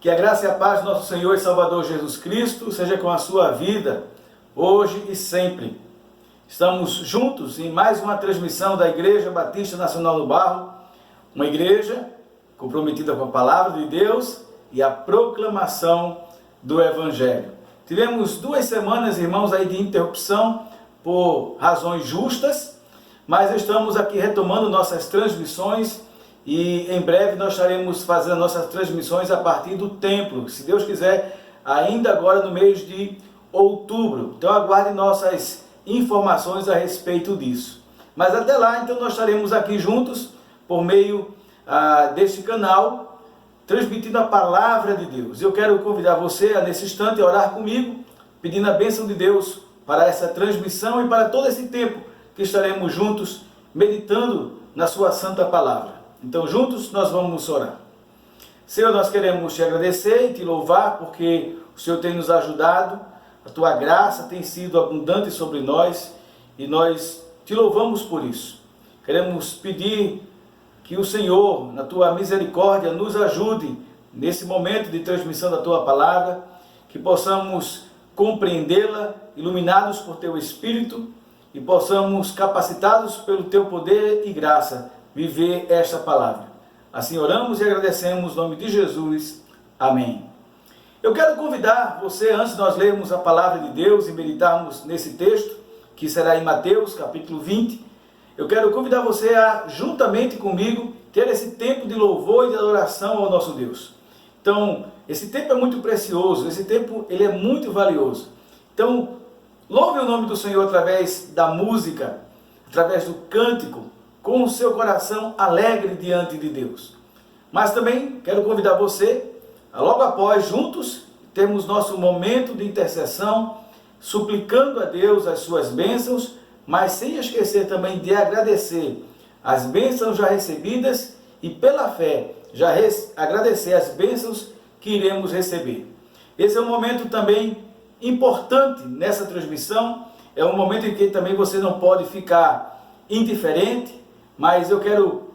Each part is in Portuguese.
Que a graça e a paz do nosso Senhor e Salvador Jesus Cristo seja com a sua vida, hoje e sempre. Estamos juntos em mais uma transmissão da Igreja Batista Nacional do Barro, uma igreja comprometida com a Palavra de Deus e a proclamação do Evangelho. Tivemos 2 semanas, irmãos, aí de interrupção por razões justas, mas estamos aqui retomando nossas transmissões e em breve nós estaremos fazendo nossas transmissões a partir do templo, se Deus quiser, ainda agora no mês de outubro. Então aguarde nossas informações a respeito disso. Mas até lá, então, nós estaremos aqui juntos por meio deste canal, transmitindo a palavra de Deus. Eu quero convidar você a, nesse instante, orar comigo, pedindo a bênção de Deus para essa transmissão e para todo esse tempo que estaremos juntos, meditando na sua santa palavra. Então, juntos, nós vamos orar. Senhor, nós queremos te agradecer e te louvar, porque o Senhor tem nos ajudado, a tua graça tem sido abundante sobre nós, e nós te louvamos por isso. Queremos pedir que o Senhor, na tua misericórdia, nos ajude nesse momento de transmissão da tua palavra, que possamos compreendê-la, iluminados por teu Espírito, e possamos, capacitados pelo teu poder e graça, viver esta palavra. Assim oramos e agradecemos no nome de Jesus. Amém. Eu quero convidar você, antes de nós lermos a palavra de Deus e meditarmos nesse texto, que será em Mateus, capítulo 20, eu quero convidar você a, juntamente comigo, ter esse tempo de louvor e de adoração ao nosso Deus. Então, esse tempo é muito precioso, esse tempo ele é muito valioso. Então, louve o nome do Senhor através da música, através do cântico, com o seu coração alegre diante de Deus. Mas também quero convidar você, logo após, juntos, termos nosso momento de intercessão, suplicando a Deus as suas bênçãos, mas sem esquecer também de agradecer as bênçãos já recebidas e, pela fé, já agradecer as bênçãos que iremos receber. Esse é um momento também importante nessa transmissão, é um momento em que também você não pode ficar indiferente, mas eu quero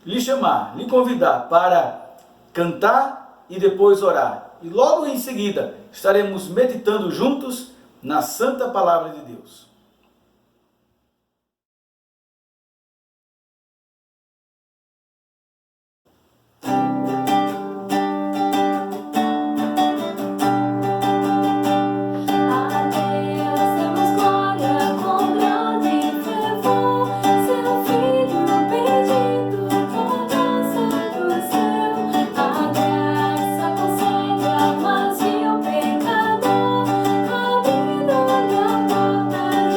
lhe chamar, lhe convidar para cantar e depois orar. E logo em seguida estaremos meditando juntos na Santa Palavra de Deus. Mas e o pecador, abrindo-lhe a porta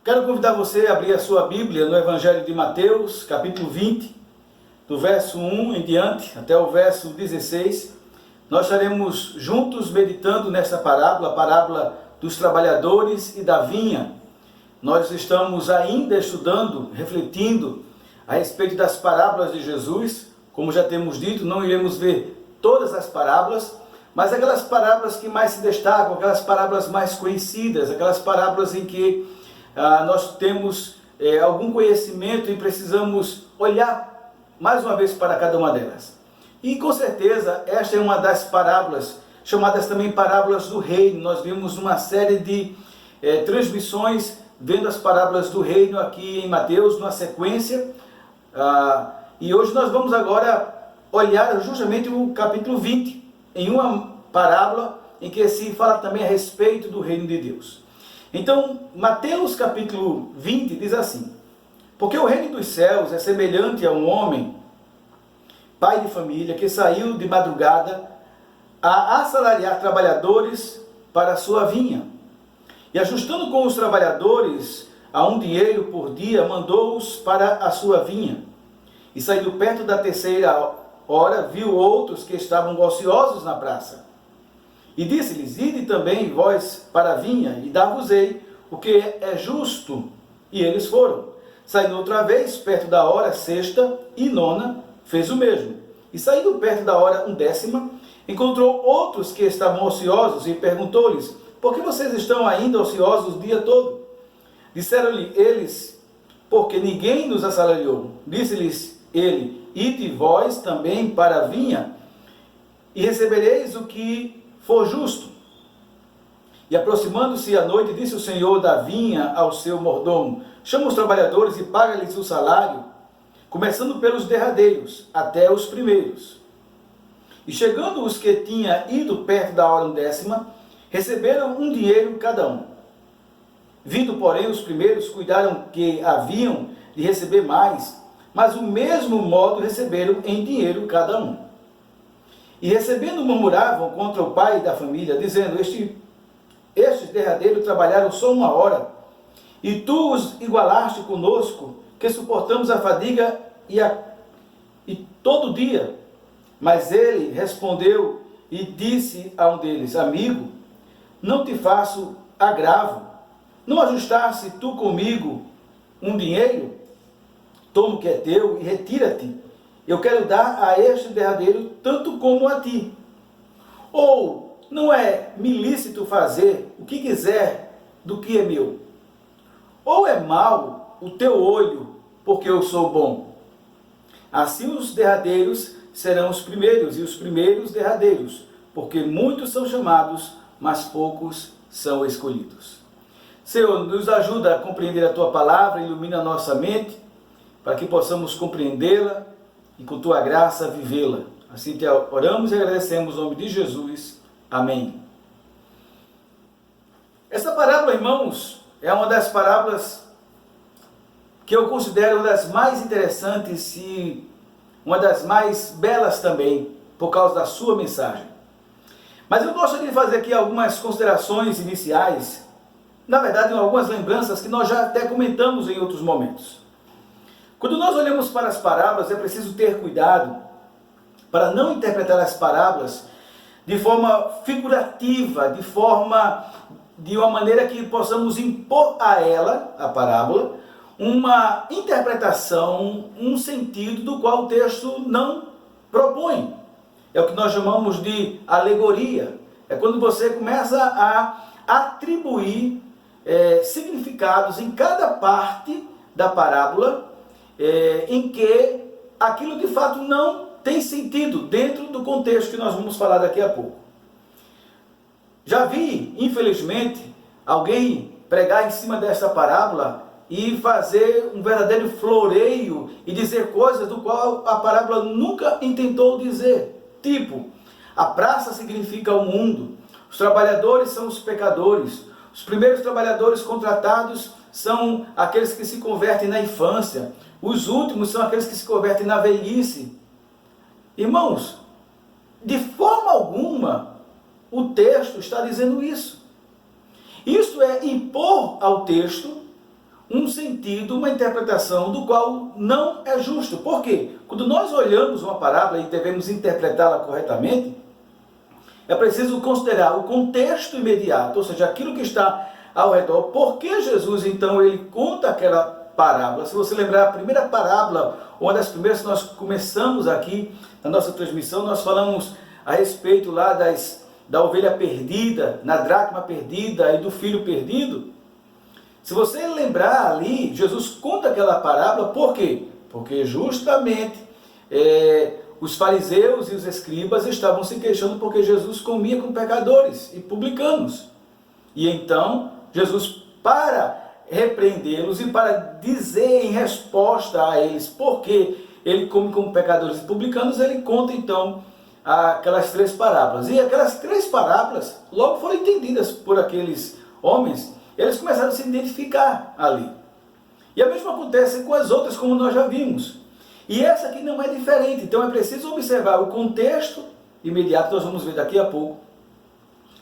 Quero convidar você a abrir a sua Bíblia no Evangelho de Mateus, capítulo 20, do verso 1 em diante, até o verso 16. Nós estaremos juntos meditando nessa parábola, a parábola dos trabalhadores e da vinha. Nós estamos ainda estudando, refletindo a respeito das parábolas de Jesus. Como já temos dito, não iremos ver todas as parábolas, mas aquelas parábolas que mais se destacam, aquelas parábolas mais conhecidas, aquelas parábolas em que nós temos algum conhecimento e precisamos olhar mais uma vez para cada uma delas. E com certeza esta é uma das parábolas, chamadas também parábolas do reino. Nós vimos uma série de transmissões vendo as parábolas do reino aqui em Mateus, numa sequência. E hoje nós vamos agora olhar justamente o capítulo 20, em uma parábola em que se fala também a respeito do reino de Deus. Então, Mateus capítulo 20 diz assim: porque o reino dos céus é semelhante a um homem, pai de família, que saiu de madrugada a assalariar trabalhadores para a sua vinha. E ajustando com os trabalhadores a um dinheiro por dia, mandou-os para a sua vinha. E saindo perto da terceira hora, viu outros que estavam ociosos na praça. E disse-lhes: ide também vós para a vinha, e dar-vos-ei o que é justo. E eles foram. Saindo outra vez, perto da hora sexta e nona, fez o mesmo. E saindo perto da hora 10ª, encontrou outros que estavam ociosos, e perguntou-lhes: por que vocês estão ainda ociosos o dia todo? Disseram-lhe eles: porque ninguém nos assalariou. Disse-lhes ele: ide vós também para a vinha, e recebereis o que for justo. E aproximando-se a noite, disse o senhor da vinha ao seu mordomo: chama os trabalhadores e paga-lhes o salário, começando pelos derradeiros até os primeiros. E chegando os que tinham ido perto da hora 10ª, receberam um dinheiro cada um. Vindo, porém, os primeiros, cuidaram que haviam de receber mais, mas o mesmo modo receberam em dinheiro cada um. E recebendo, murmuravam contra o pai da família, dizendo: estes derradeiros trabalharam só 1 hora, e tu os igualaste conosco, que suportamos a fadiga e todo dia. Mas ele respondeu e disse a um deles: amigo, não te faço agravo. Não ajustaste tu comigo um dinheiro? Toma o que é teu e retira-te. Eu quero dar a este derradeiro tanto como a ti. Ou não é me lícito fazer o que quiser do que é meu? Ou é mau o teu olho, porque eu sou bom? Assim os derradeiros serão os primeiros, e os primeiros derradeiros, porque muitos são chamados, mas poucos são escolhidos. Senhor, nos ajuda a compreender a Tua palavra, ilumina a nossa mente, para que possamos compreendê-la e com Tua graça vivê-la. Assim te oramos e agradecemos no nome de Jesus. Amém. Essa parábola, irmãos, é uma das parábolas que eu considero uma das mais interessantes e uma das mais belas também, por causa da sua mensagem. Mas eu gostaria de fazer aqui algumas considerações iniciais, na verdade, algumas lembranças que nós já até comentamos em outros momentos. Quando nós olhamos para as parábolas, é preciso ter cuidado para não interpretar as parábolas de forma figurativa, de uma maneira que possamos impor a ela, a parábola, uma interpretação, um sentido do qual o texto não propõe. É o que nós chamamos de alegoria. É quando você começa a atribuir significados em cada parte da parábola, em que aquilo de fato não tem sentido dentro do contexto que nós vamos falar daqui a pouco. Já vi, infelizmente, alguém pregar em cima dessa parábola e fazer um verdadeiro floreio e dizer coisas do qual a parábola nunca intentou dizer. Tipo, a praça significa o mundo, os trabalhadores são os pecadores, os primeiros trabalhadores contratados são aqueles que se convertem na infância, os últimos são aqueles que se convertem na velhice. Irmãos, de forma alguma o texto está dizendo isso. Isto é impor ao texto um sentido, uma interpretação do qual não é justo. Por quê? Quando nós olhamos uma parábola e devemos interpretá-la corretamente, é preciso considerar o contexto imediato, ou seja, aquilo que está ao redor. Por que Jesus, então, ele conta aquela parábola? Se você lembrar, a primeira parábola, uma das primeiras que nós começamos aqui na nossa transmissão, nós falamos a respeito lá da ovelha perdida, na dracma perdida e do filho perdido. Se você lembrar ali, Jesus conta aquela parábola, por quê? Porque justamente os fariseus e os escribas estavam se queixando porque Jesus comia com pecadores e publicanos. E então, Jesus, para repreendê-los e para dizer em resposta a eles porque ele come com pecadores e publicanos, ele conta então aquelas 3 parábolas. E aquelas 3 parábolas logo foram entendidas por aqueles homens. Eles começaram a se identificar ali. E a mesma acontece com as outras, como nós já vimos. E essa aqui não é diferente. Então é preciso observar o contexto imediato, nós vamos ver daqui a pouco.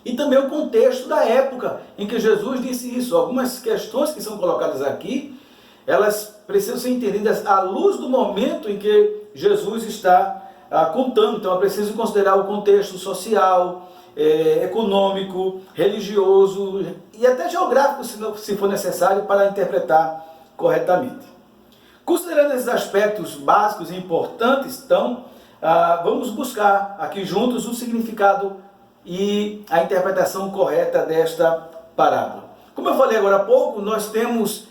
E também o contexto da época em que Jesus disse isso. Algumas questões que são colocadas aqui, elas precisam ser entendidas à luz do momento em que Jesus está contando. Então é preciso considerar o contexto social, econômico, religioso e até geográfico, se for necessário, para interpretar corretamente. Considerando esses aspectos básicos e importantes, então, vamos buscar aqui juntos o significado e a interpretação correta desta parábola. Como eu falei agora há pouco, nós temos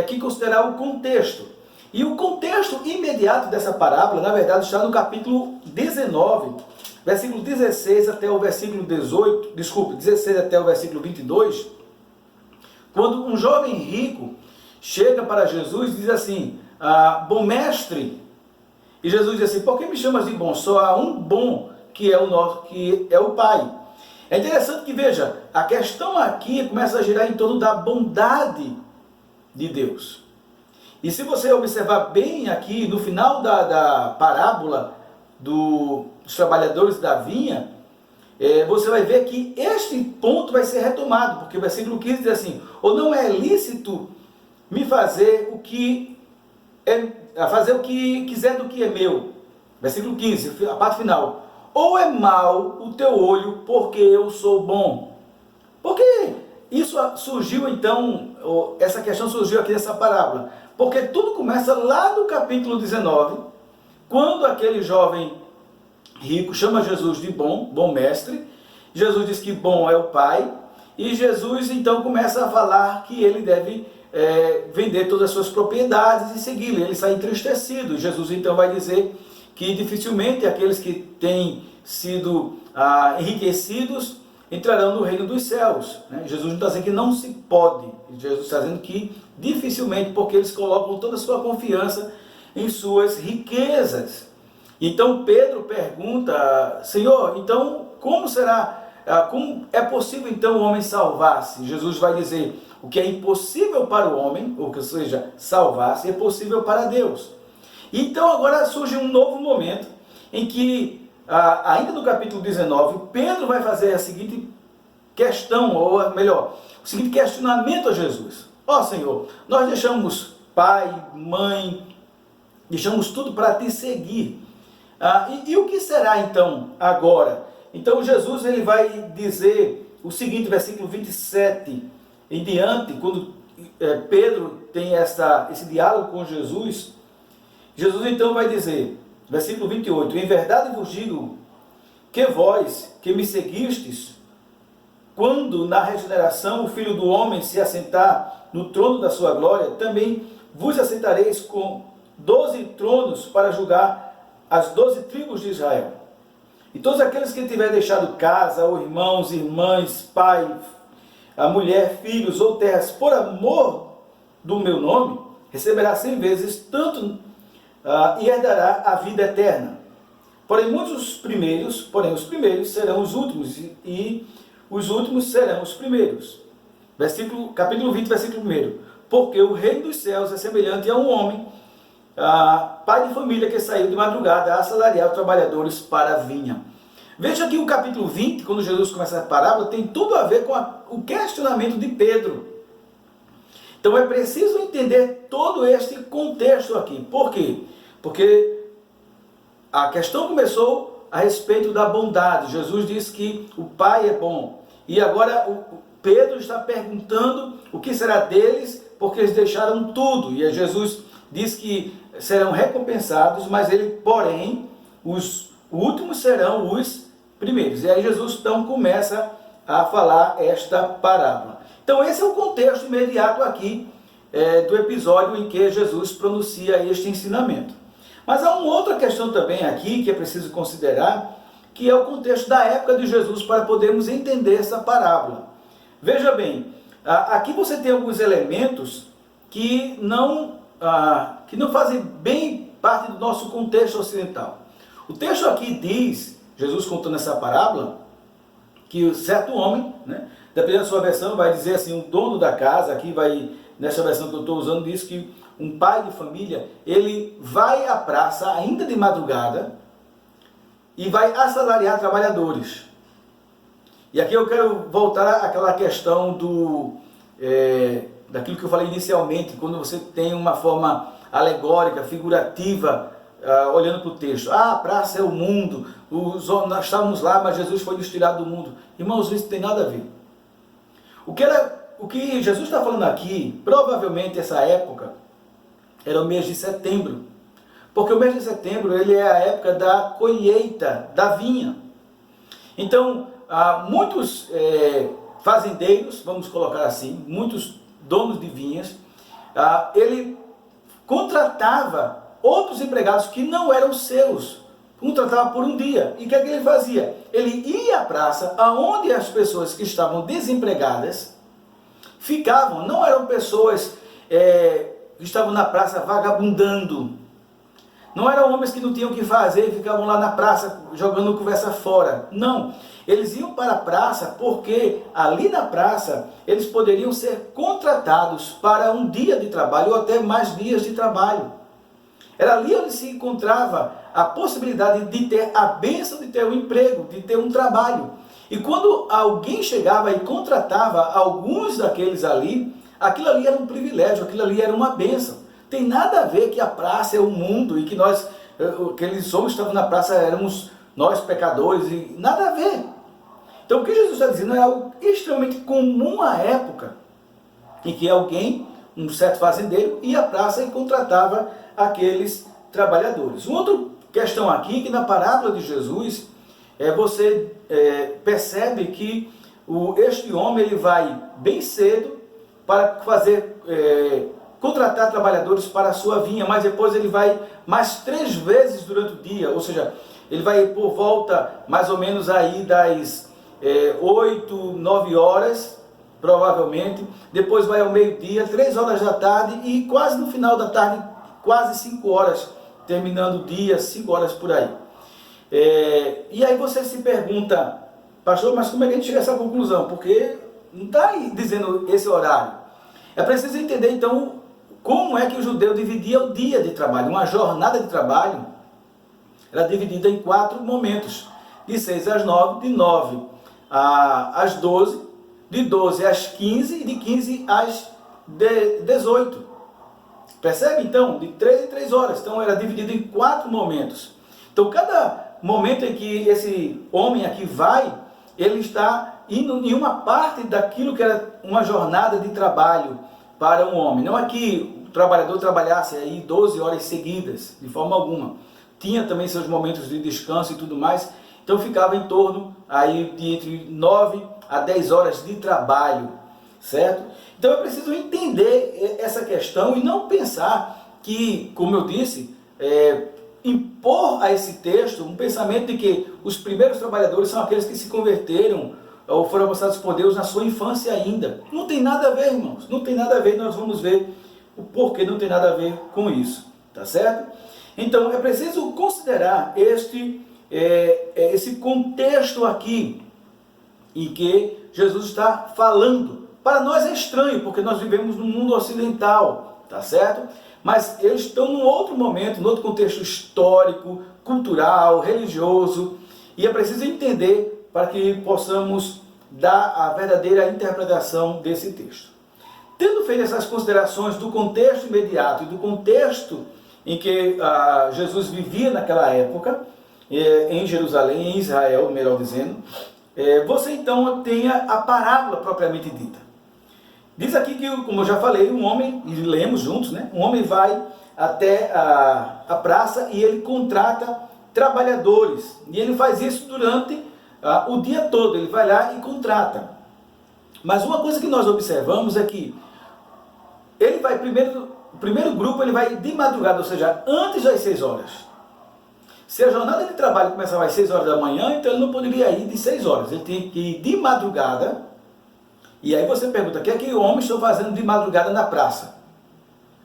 que considerar o contexto. E o contexto imediato dessa parábola, na verdade, está no capítulo 19, versículo 16 até o versículo 16 até o versículo 22, quando um jovem rico chega para Jesus e diz assim: bom mestre, e Jesus diz assim: por que me chamas de bom? Só há um bom, que é o Pai. É interessante que, veja, a questão aqui começa a girar em torno da bondade de Deus. E se você observar bem aqui, no final da parábola dos trabalhadores da vinha, você vai ver que este ponto vai ser retomado, porque o versículo 15 diz assim: ou não é lícito me fazer o que quiser do que é meu. Versículo 15, a parte final. Ou é mau o teu olho, porque eu sou bom. Por que isso surgiu então, essa questão surgiu aqui nessa parábola? Porque tudo começa lá no capítulo 19, quando aquele jovem rico chama Jesus de bom mestre. Jesus diz que bom é o Pai, e Jesus então começa a falar que ele deve vender todas as suas propriedades e segui-lo. Ele sai entristecido. Jesus então vai dizer que dificilmente aqueles que têm sido enriquecidos entrarão no reino dos céus. Jesus não está dizendo que não se pode, Jesus está dizendo que dificilmente, porque eles colocam toda a sua confiança em suas riquezas. Então Pedro pergunta: Senhor, então como será, como é possível então o homem salvar-se? Jesus vai dizer: o que é impossível para o homem, ou seja, salvar-se, é possível para Deus. Então agora surge um novo momento em que, ainda no capítulo 19, Pedro vai fazer a seguinte questão, ou melhor, o seguinte questionamento a Jesus: ó Senhor, nós deixamos pai, mãe, deixamos tudo para te seguir. E o que será então agora? Então Jesus ele vai dizer o seguinte, versículo 27 em diante, quando Pedro tem esse diálogo com Jesus, Jesus então vai dizer, versículo 28, em verdade vos digo que vós que me seguistes, quando na regeneração o Filho do Homem se assentar no trono da sua glória, também vos assentareis com 12 tronos para julgar as 12 tribos de Israel. E todos aqueles que tiverem deixado casa, ou irmãos, irmãs, pai, a mulher, filhos ou terras, por amor do meu nome, receberá 100 vezes tanto e herdará a vida eterna. Porém os primeiros serão os últimos, e os últimos serão os primeiros. Capítulo 20, versículo 1. Porque o reino dos céus é semelhante a um homem, pai de família, que saiu de madrugada a assalariar os trabalhadores para a vinha. Veja que o capítulo 20, quando Jesus começa a parábola, tem tudo a ver com o questionamento de Pedro. Então é preciso entender todo este contexto aqui. Por quê? Porque a questão começou a respeito da bondade. Jesus disse que o Pai é bom. E agora Pedro está perguntando o que será deles, porque eles deixaram tudo. E Jesus diz que serão recompensados, mas porém, os últimos serão os primeiros. E aí Jesus então começa a falar esta parábola. Então esse é o contexto imediato aqui do episódio em que Jesus pronuncia este ensinamento. Mas há uma outra questão também aqui que é preciso considerar, que é o contexto da época de Jesus para podermos entender essa parábola. Veja bem, aqui você tem alguns elementos que não fazem bem parte do nosso contexto ocidental. O texto aqui diz, Jesus contando essa parábola, que certo homem, dependendo da sua versão, vai dizer assim, o dono da casa, aqui vai, nessa versão que eu estou usando, diz que um pai de família, ele vai à praça ainda de madrugada e vai assalariar trabalhadores. E aqui eu quero voltar àquela questão daquilo que eu falei inicialmente, quando você tem uma forma alegórica, figurativa, olhando para o texto. A praça é o mundo, nós estávamos lá, mas Jesus foi nos tirado do mundo. Irmãos, isso não tem nada a ver. O que Jesus está falando aqui, provavelmente essa época, era o mês de setembro. Porque o mês de setembro ele é a época da colheita da vinha. Então, muitos fazendeiros, vamos colocar assim, muitos donos de vinhas, ele contratava outros empregados que não eram seus, contratava por um dia. E o que é que ele fazia? Ele ia à praça, aonde as pessoas que estavam desempregadas ficavam, não eram pessoas que estavam na praça vagabundando, não eram homens que não tinham o que fazer e ficavam lá na praça jogando conversa fora. Não, eles iam para a praça porque ali na praça eles poderiam ser contratados para um dia de trabalho ou até mais dias de trabalho. Era ali onde se encontrava a possibilidade de ter a bênção de ter um emprego, de ter um trabalho. E quando alguém chegava e contratava alguns daqueles ali, aquilo ali era um privilégio, aquilo ali era uma bênção. Tem nada a ver que a praça é o mundo e que nós, aqueles homens que estavam na praça, éramos nós pecadores, e nada a ver. Então o que Jesus está dizendo é algo extremamente comum à época, em que alguém, um certo fazendeiro, ia à praça e contratava aqueles trabalhadores. Uma outra questão aqui, que na parábola de Jesus, você percebe que este homem ele vai bem cedo para contratar trabalhadores para a sua vinha, mas depois ele vai mais 3 vezes durante o dia, ou seja, ele vai por volta mais ou menos aí das 8, 9 horas, provavelmente, depois vai ao meio-dia, 3 horas da tarde e quase no final da tarde, quase 5 horas, terminando o dia, 5 horas por aí. E aí você se pergunta, pastor, mas como é que a gente chega a essa conclusão? Porque não está aí dizendo esse horário. É preciso entender então como é que o judeu dividia o dia de trabalho. Uma jornada de trabalho era dividida em 4 momentos, de 6 às 9, de 9 às 12, de 12 às 15 e de 15 às 18. Percebe então? De 3 em 3 horas. Então era dividido em 4 momentos. Então cada momento em que esse homem aqui vai, ele está indo em uma parte daquilo que era uma jornada de trabalho para um homem. Não é que o trabalhador trabalhasse aí 12 horas seguidas, de forma alguma. Tinha também seus momentos de descanso e tudo mais. Então ficava em torno aí de entre 9 a 10 horas de trabalho, certo? Então é preciso entender essa questão e não pensar que, como eu disse, impor a esse texto um pensamento de que os primeiros trabalhadores são aqueles que se converteram ou foram alcançados por Deus na sua infância ainda. Não tem nada a ver, irmãos. Não tem nada a ver. Nós vamos ver o porquê não tem nada a ver com isso. Tá certo? Então, é preciso considerar esse contexto aqui em que Jesus está falando. Para nós é estranho, porque nós vivemos no mundo ocidental. Tá certo? Mas eles estão num outro momento, num outro contexto histórico, cultural, religioso. E é preciso entender para que possamos dar a verdadeira interpretação desse texto. Tendo feito essas considerações do contexto imediato e do contexto em que Jesus vivia naquela época, em Jerusalém, em Israel, melhor dizendo, você então tenha a parábola propriamente dita. Diz aqui que, como eu já falei, um homem, e lemos juntos, né? Um homem vai até a praça e ele contrata trabalhadores. E ele faz isso durante o dia todo, ele vai lá e contrata. Mas uma coisa que nós observamos é que ele vai o primeiro grupo ele vai de madrugada, ou seja, antes das 6 horas. Se a jornada de trabalho começava às 6 horas da manhã, então ele não poderia ir de 6 horas, ele tinha que ir de madrugada. E aí você pergunta, o que é que homens estão fazendo de madrugada na praça?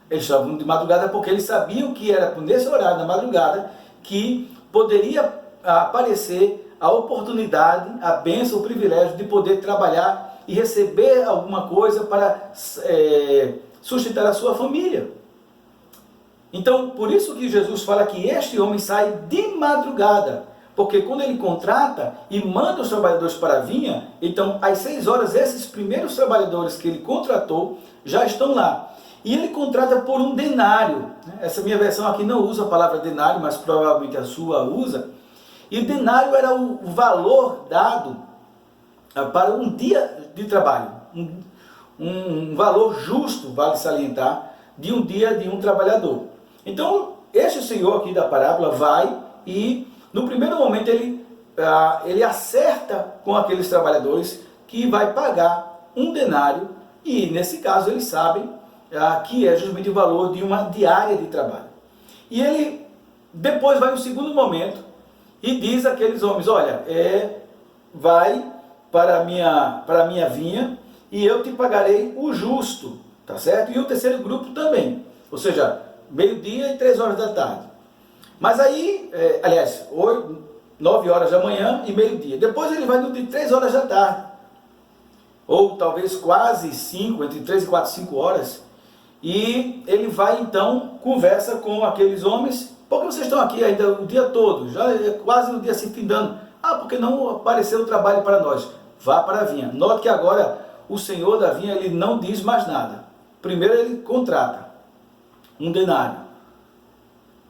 Eles estavam de madrugada porque eles sabiam que era nesse horário da madrugada que poderia aparecer a oportunidade, a bênção, o privilégio de poder trabalhar e receber alguma coisa para sustentar a sua família. Então, por isso que Jesus fala que este homem sai de madrugada, porque quando ele contrata e manda os trabalhadores para a vinha, então às 6 horas esses primeiros trabalhadores que ele contratou já estão lá. E ele contrata por um denário. Essa minha versão aqui não usa a palavra denário, mas provavelmente a sua usa. E o denário era o valor dado para um dia de trabalho. Um valor justo, vale salientar, de um dia de um trabalhador. Então, este senhor aqui da parábola vai e, no primeiro momento, ele acerta com aqueles trabalhadores que vai pagar um denário. E, nesse caso, eles sabem que é justamente o valor de uma diária de trabalho. E ele depois vai no segundo momento e diz àqueles homens, olha, vai para a minha vinha e eu te pagarei o justo, tá certo? E o terceiro grupo também, ou seja, meio-dia e 3 horas da tarde. Mas aí, 9 horas da manhã e meio-dia. Depois ele vai no de 3 horas da tarde, ou talvez quase 5, entre 3 e 4, 5 horas, e ele vai então, conversa com aqueles homens, porque vocês estão aqui ainda o dia todo, já é quase no dia se findando, porque não apareceu o trabalho para nós, vá para a vinha. Note que agora o senhor da vinha ele não diz mais nada. Primeiro ele contrata um denário,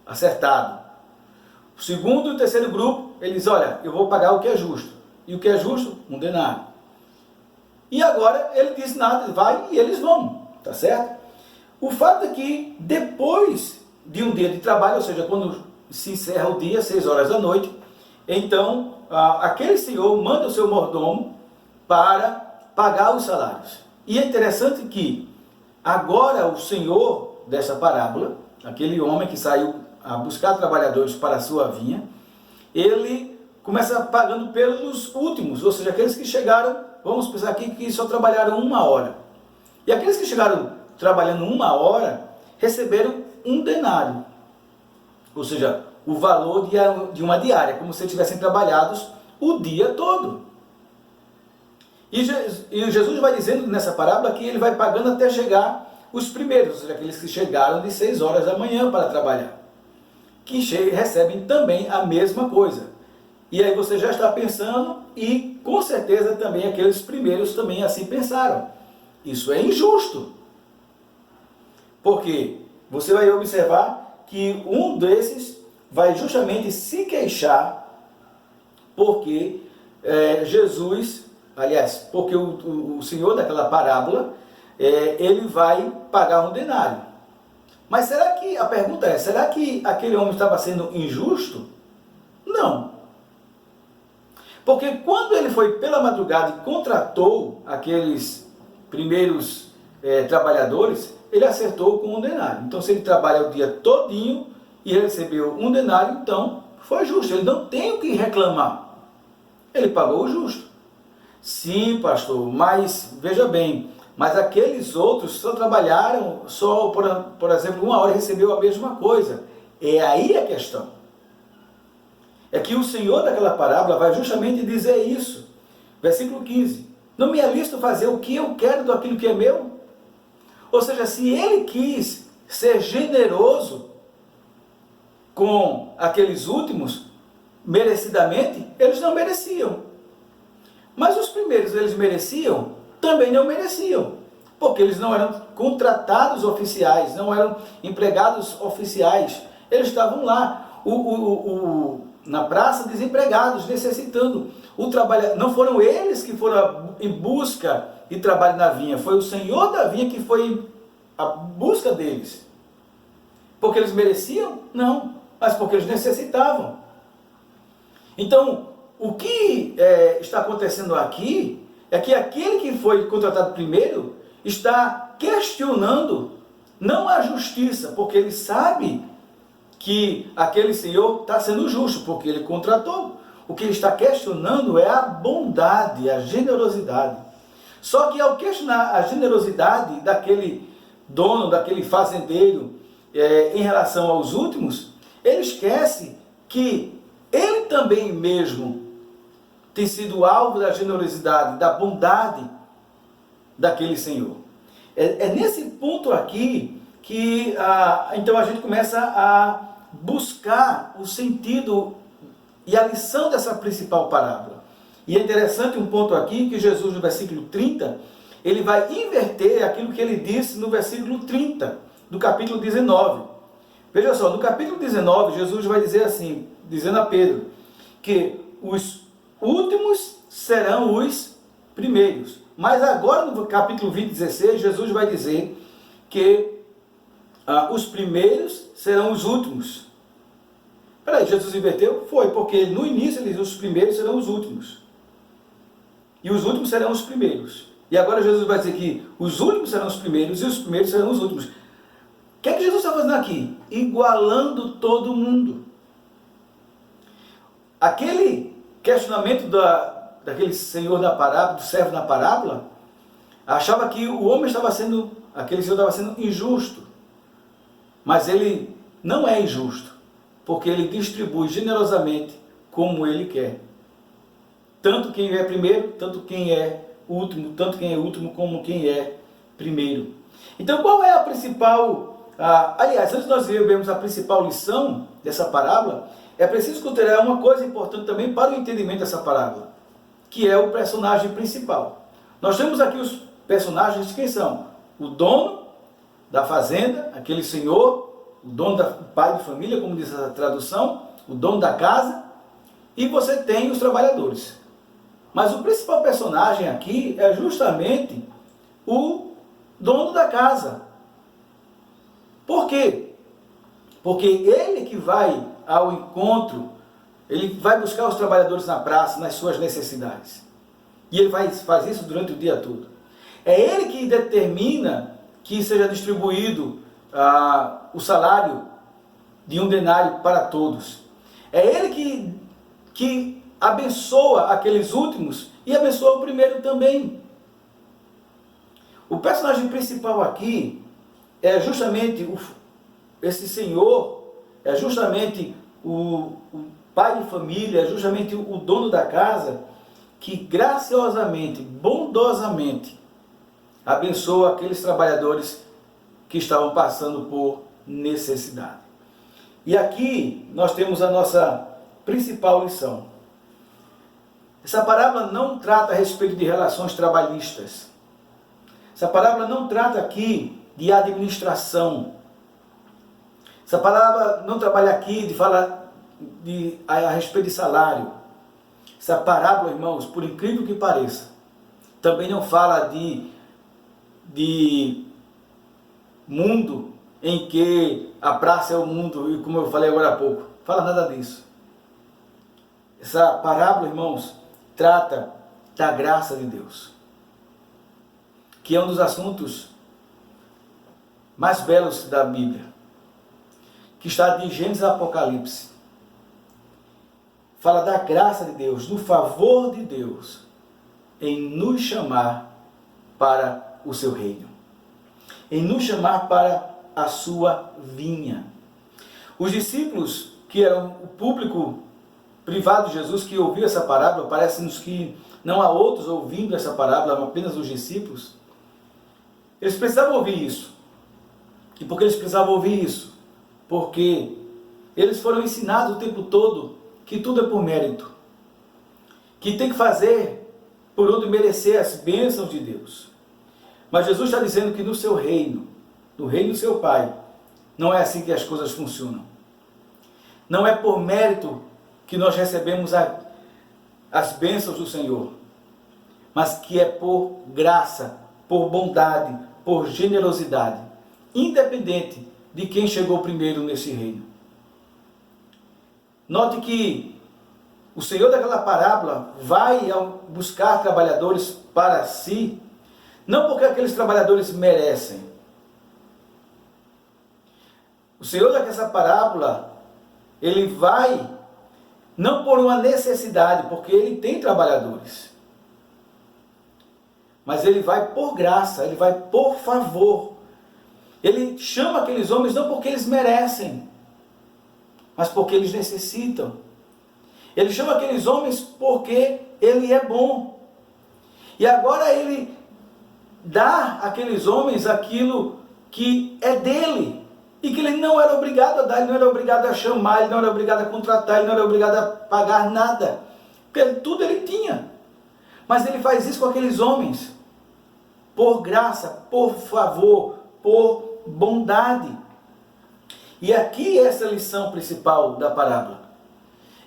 acertado. O segundo e o terceiro grupo, ele diz, olha, eu vou pagar o que é justo. E o que é justo? Um denário. E agora ele diz nada, vai e eles vão, tá certo? O fato é que depois de um dia de trabalho, ou seja, quando se encerra o dia, 6 horas da noite, então aquele senhor manda o seu mordomo para pagar os salários. E é interessante que agora o senhor dessa parábola, aquele homem que saiu a buscar trabalhadores para a sua vinha, ele começa pagando pelos últimos, ou seja, aqueles que chegaram, vamos pensar aqui que só trabalharam 1 hora. E aqueles que chegaram trabalhando 1 hora, receberam um denário, ou seja, o valor de uma diária, como se tivessem trabalhado o dia todo. E Jesus vai dizendo nessa parábola que ele vai pagando até chegar os primeiros, ou seja, aqueles que chegaram de 6 horas da manhã para trabalhar, que recebem também a mesma coisa. E aí você já está pensando, e com certeza também aqueles primeiros também assim pensaram. Isso é injusto. Porque você vai observar que um desses vai justamente se queixar porque porque o senhor daquela parábola, ele vai pagar um denário. Mas a pergunta é, será que aquele homem estava sendo injusto? Não. Porque quando ele foi pela madrugada e contratou aqueles primeiros trabalhadores, ele acertou com um denário. Então, se ele trabalha o dia todinho e recebeu um denário, então foi justo. Ele não tem o que reclamar. Ele pagou o justo. Sim, pastor, mas veja bem, mas aqueles outros só trabalharam, por exemplo, 1 hora e recebeu a mesma coisa. É aí a questão. É que o Senhor daquela parábola vai justamente dizer isso. Versículo 15. Não me é lícito fazer o que eu quero daquilo que é meu? Ou seja, se ele quis ser generoso com aqueles últimos, merecidamente, eles não mereciam. Mas os primeiros, eles mereciam? Também não mereciam. porque eles não eram contratados oficiais, não eram empregados oficiais, eles estavam lá, na praça, desempregados, necessitando o trabalho. Não foram eles que foram em busca de trabalho na vinha, foi o Senhor da vinha que foi a busca deles. Porque eles mereciam? Não, mas porque eles necessitavam. Então, o que está acontecendo aqui é que aquele que foi contratado primeiro está questionando não a justiça, porque ele sabe que aquele senhor está sendo justo, porque ele contratou. O que ele está questionando é a bondade, a generosidade. Só que ao questionar a generosidade daquele dono, daquele fazendeiro, em relação aos últimos, ele esquece que ele também mesmo tem sido alvo da generosidade, da bondade daquele senhor. É nesse ponto aqui que então a gente começa a buscar o sentido e a lição dessa principal parábola. E é interessante um ponto aqui que Jesus, no versículo 30, ele vai inverter aquilo que ele disse no versículo 30 do capítulo 19. Veja só, no capítulo 19, Jesus vai dizer assim, dizendo a Pedro, que os últimos serão os primeiros. Mas agora no capítulo 20, 16, Jesus vai dizer que os primeiros serão os últimos. Peraí, Jesus inverteu? Foi, porque no início ele diz os primeiros serão os últimos. E os últimos serão os primeiros. E agora Jesus vai dizer que os últimos serão os primeiros e os primeiros serão os últimos. O que é que Jesus está fazendo aqui? Igualando todo mundo. Aquele questionamento daquele senhor da parábola, do servo na parábola, achava que o homem estava sendo, aquele senhor estava sendo injusto. Mas ele não é injusto, porque ele distribui generosamente como ele quer. Tanto quem é primeiro, tanto quem é último, tanto quem é último como quem é primeiro. Então qual é a principal, aliás, antes de nós vermos a principal lição dessa parábola, é preciso considerar uma coisa importante também para o entendimento dessa parábola, que é o personagem principal. Nós temos aqui os personagens, quem são? O dono da fazenda, aquele senhor, o dono o pai de família, como diz a tradução, o dono da casa, e você tem os trabalhadores. Mas o principal personagem aqui é justamente o dono da casa. Por quê? Porque ele que vai ao encontro, ele vai buscar os trabalhadores na praça, nas suas necessidades. E ele faz isso durante o dia todo. É ele que determina que seja distribuído o salário de um denário para todos. É ele que abençoa aqueles últimos e abençoa o primeiro também. O personagem principal aqui é justamente esse senhor, é justamente o pai de família, é justamente o dono da casa, que graciosamente, bondosamente, abençoa aqueles trabalhadores que estavam passando por necessidade. E aqui nós temos a nossa principal lição. Essa parábola não trata a respeito de relações trabalhistas. Essa parábola não trata aqui de administração. Essa parábola não trabalha aqui de falar a respeito de salário. Essa parábola, irmãos, por incrível que pareça, também não fala de mundo em que a praça é o mundo, e como eu falei agora há pouco, fala nada disso. Essa parábola, irmãos, trata da graça de Deus, que é um dos assuntos mais belos da Bíblia, que está de Gênesis a Apocalipse. Fala da graça de Deus, do favor de Deus em nos chamar para o seu reino, em nos chamar para a sua vinha. Os discípulos, que eram o público privado de Jesus, que ouviu essa parábola, parece-nos que não há outros ouvindo essa parábola, apenas os discípulos. Eles precisavam ouvir isso. E por que eles precisavam ouvir isso? Porque eles foram ensinados o tempo todo que tudo é por mérito, que tem que fazer por onde merecer as bênçãos de Deus. Mas Jesus está dizendo que no seu reino, no reino do seu Pai, não é assim que as coisas funcionam. Não é por mérito que nós recebemos as bênçãos do Senhor, mas que é por graça, por bondade, por generosidade, independente de quem chegou primeiro nesse reino. Note que o Senhor daquela parábola vai buscar trabalhadores para si, não porque aqueles trabalhadores merecem. O Senhor daquela parábola, ele vai não por uma necessidade, porque ele tem trabalhadores, mas ele vai por graça, ele vai por favor. Ele chama aqueles homens não porque eles merecem, mas porque eles necessitam. Ele chama aqueles homens porque ele é bom. E agora ele dá àqueles homens aquilo que é dele, e que ele não era obrigado a dar, ele não era obrigado a chamar, ele não era obrigado a contratar, ele não era obrigado a pagar nada, porque tudo ele tinha. Mas ele faz isso com aqueles homens, por graça, por favor, por bondade. E aqui essa é a lição principal da parábola.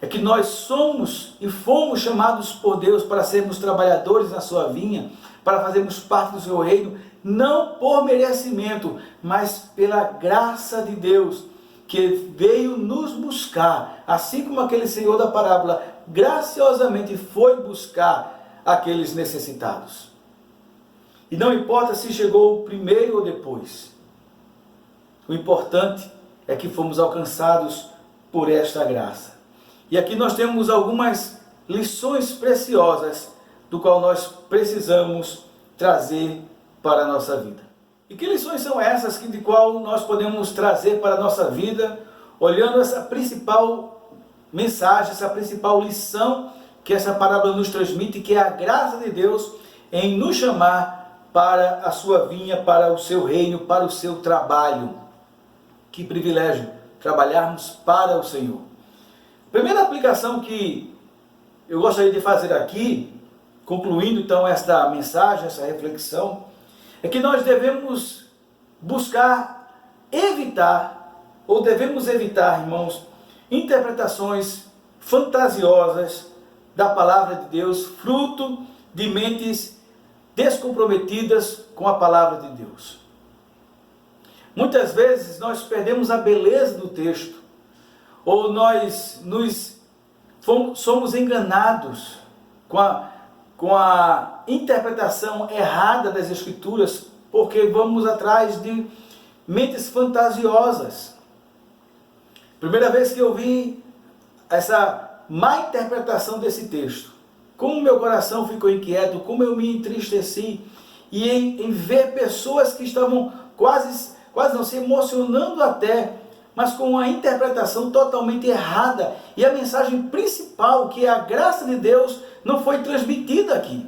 É que nós somos e fomos chamados por Deus para sermos trabalhadores na sua vinha, para fazermos parte do seu reino, não por merecimento, mas pela graça de Deus, que veio nos buscar, assim como aquele Senhor da parábola graciosamente foi buscar aqueles necessitados. E não importa se chegou primeiro ou depois, o importante é que fomos alcançados por esta graça. E aqui nós temos algumas lições preciosas do qual nós precisamos trazer para a nossa vida. E que lições são essas de qual nós podemos trazer para a nossa vida, olhando essa principal mensagem, essa principal lição que essa parábola nos transmite, que é a graça de Deus em nos chamar para a sua vinha, para o seu reino, para o seu trabalho. Que privilégio trabalharmos para o Senhor. Primeira aplicação que eu gostaria de fazer aqui, concluindo então esta mensagem, essa reflexão, é que nós devemos buscar evitar, ou devemos evitar, irmãos, interpretações fantasiosas da palavra de Deus, fruto de mentes descomprometidas com a palavra de Deus. Muitas vezes nós perdemos a beleza do texto, ou nós somos enganados com a interpretação errada das Escrituras, porque vamos atrás de mentes fantasiosas. Primeira vez que eu vi essa má interpretação desse texto, como meu coração ficou inquieto, como eu me entristeci, e em ver pessoas que estavam quase não se emocionando até, mas com uma interpretação totalmente errada, e a mensagem principal, que é a graça de Deus, não foi transmitida aqui.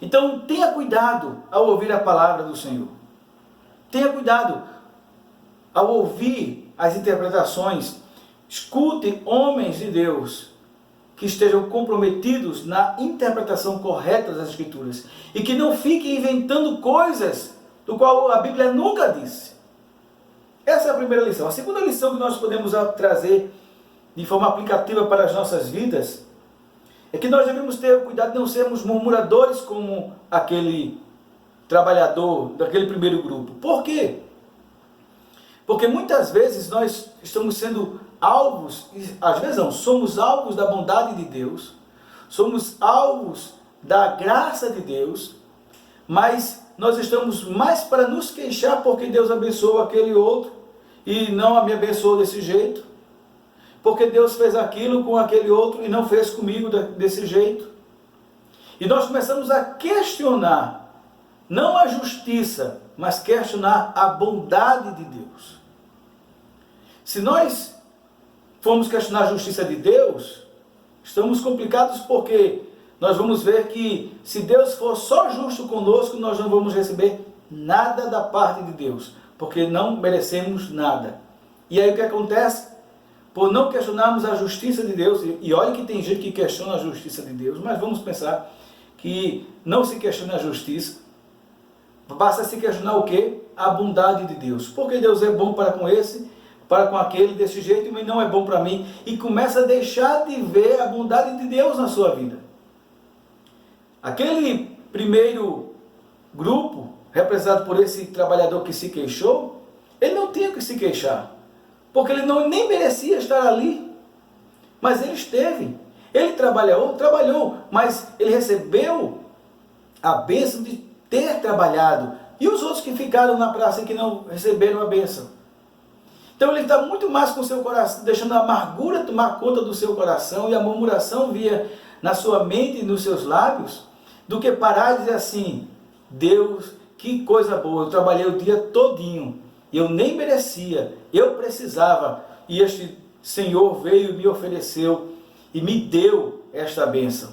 Então tenha cuidado ao ouvir a palavra do Senhor. Tenha cuidado ao ouvir as interpretações. Escute homens de Deus que estejam comprometidos na interpretação correta das Escrituras, e que não fiquem inventando coisas do qual a Bíblia nunca disse. Essa é a primeira lição. A segunda lição que nós podemos trazer de forma aplicativa para as nossas vidas é que nós devemos ter cuidado de não sermos murmuradores como aquele trabalhador daquele primeiro grupo. Por quê? Porque muitas vezes nós estamos sendo alvos, às vezes não, somos alvos da bondade de Deus, somos alvos da graça de Deus, mas nós estamos mais para nos queixar porque Deus abençoou aquele outro e não me abençoou desse jeito, porque Deus fez aquilo com aquele outro e não fez comigo desse jeito. E nós começamos a questionar, não a justiça, mas questionar a bondade de Deus. Se nós formos questionar a justiça de Deus, estamos complicados, porque nós vamos ver que se Deus for só justo conosco, nós não vamos receber nada da parte de Deus, porque não merecemos nada. E aí o que acontece? Por não questionarmos a justiça de Deus, e olha que tem gente que questiona a justiça de Deus, mas vamos pensar que não se questione a justiça, basta se questionar o quê? A bondade de Deus. Porque Deus é bom para com esse, para com aquele desse jeito, mas não é bom para mim. E começa a deixar de ver a bondade de Deus na sua vida. Aquele primeiro grupo, representado por esse trabalhador que se queixou, ele não tinha que se queixar, porque ele nem merecia estar ali, mas ele esteve. Ele trabalhou, mas ele recebeu a bênção de ter trabalhado. E os outros que ficaram na praça e que não receberam a bênção? Então ele está muito mais com o seu coração, deixando a amargura tomar conta do seu coração e a murmuração via na sua mente e nos seus lábios, do que parar e dizer assim: Deus, que coisa boa, eu trabalhei o dia todinho, eu nem merecia, eu precisava, e este Senhor veio e me ofereceu e me deu esta bênção.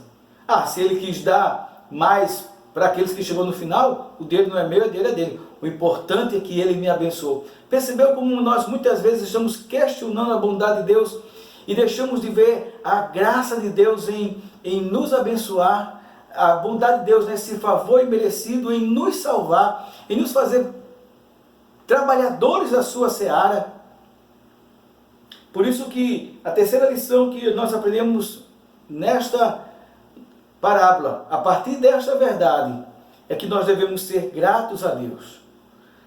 Se ele quis dar mais para aqueles que chegou no final, o dele não é meu, é dele. O importante é que ele me abençoou. Percebeu como nós muitas vezes estamos questionando a bondade de Deus e deixamos de ver a graça de Deus em nos abençoar, a bondade de Deus nesse favor imerecido em nos salvar, em nos fazer trabalhadores da sua seara. Por isso que a terceira lição que nós aprendemos nesta parábola, a partir desta verdade, é que nós devemos ser gratos a Deus.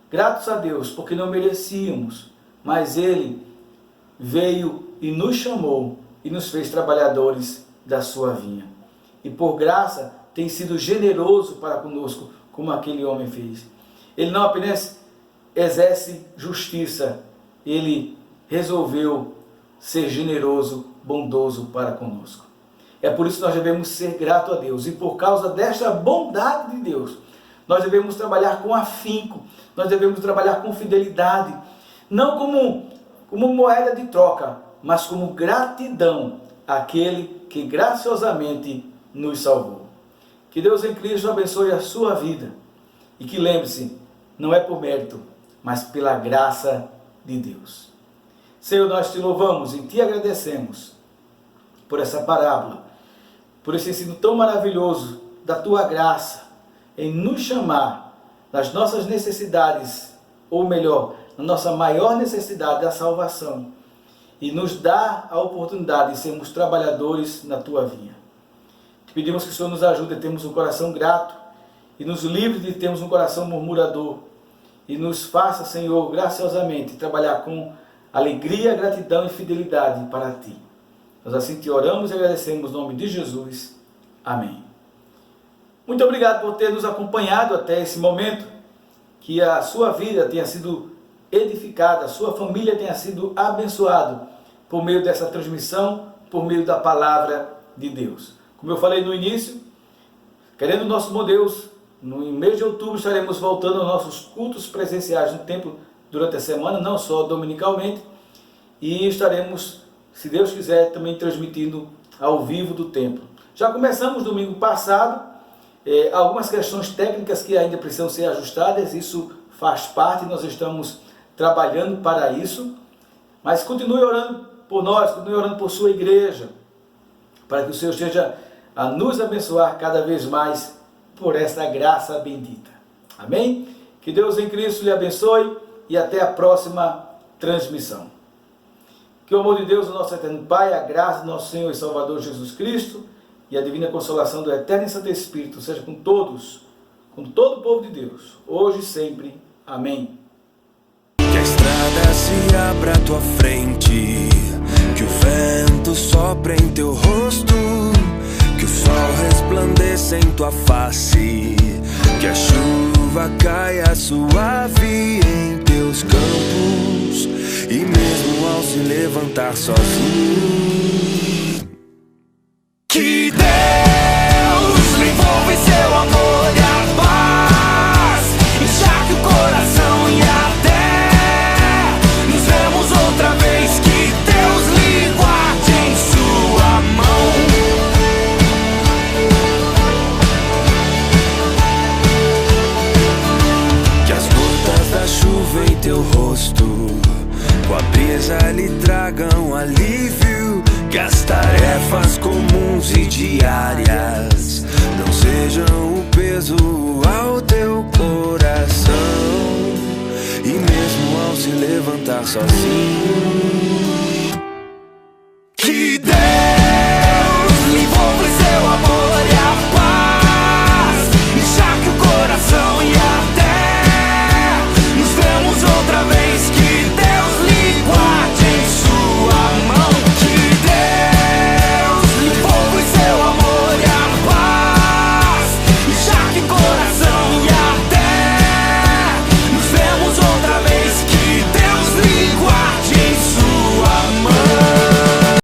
Gratos a Deus, porque não merecíamos, mas Ele veio e nos chamou e nos fez trabalhadores da sua vinha. E por graça tem sido generoso para conosco, como aquele homem fez. Ele não apenas exerce justiça, ele resolveu ser generoso, bondoso para conosco. É por isso que nós devemos ser gratos a Deus. E por causa desta bondade de Deus, nós devemos trabalhar com afinco, nós devemos trabalhar com fidelidade, não como moeda de troca, mas como gratidão àquele que graciosamente nos salvou. Que Deus em Cristo abençoe a sua vida e que lembre-se, não é por mérito, mas pela graça de Deus. Senhor, nós te louvamos e te agradecemos por essa parábola, por esse ensino tão maravilhoso da tua graça em nos chamar nas nossas necessidades, ou melhor, na nossa maior necessidade da salvação, e nos dá a oportunidade de sermos trabalhadores na tua vinha. Te pedimos que o Senhor nos ajude a termos um coração grato e nos livre de termos um coração murmurador, e nos faça, Senhor, graciosamente trabalhar com alegria, gratidão e fidelidade para ti. Nós assim te oramos e agradecemos no nome de Jesus. Amém. Muito obrigado por ter nos acompanhado até esse momento. Que a sua vida tenha sido edificada, a sua família tenha sido abençoada por meio dessa transmissão, por meio da palavra de Deus. Como eu falei no início, querendo o nosso bom Deus, no mês de outubro estaremos voltando aos nossos cultos presenciais no templo durante a semana, não só dominicalmente, e estaremos, se Deus quiser, também transmitindo ao vivo do templo. Já começamos domingo passado, algumas questões técnicas que ainda precisam ser ajustadas, isso faz parte, nós estamos trabalhando para isso, mas continue orando por nós, continue orando por sua igreja, para que o Senhor esteja a nos abençoar cada vez mais por essa graça bendita. Amém? Que Deus em Cristo lhe abençoe e até a próxima transmissão. Que o amor de Deus, o nosso eterno Pai, a graça do nosso Senhor e Salvador Jesus Cristo e a divina consolação do Eterno e Santo Espírito seja com todos, com todo o povo de Deus, hoje e sempre. Amém. Que a estrada se abra à tua frente, que o vento sopre em teu rosto, que o sol resplandeça em tua face, que a chuva caia suave em teus campos, e mesmo ao se levantar sozinho, que Deus lhe envolva em seu amor e a paz, encharque o coração e até nos vemos outra vez, que Deus lhe guarde em sua mão. Que as gotas da chuva em teu rosto, com a brisa lhe tragam alívio, que esta sozinho.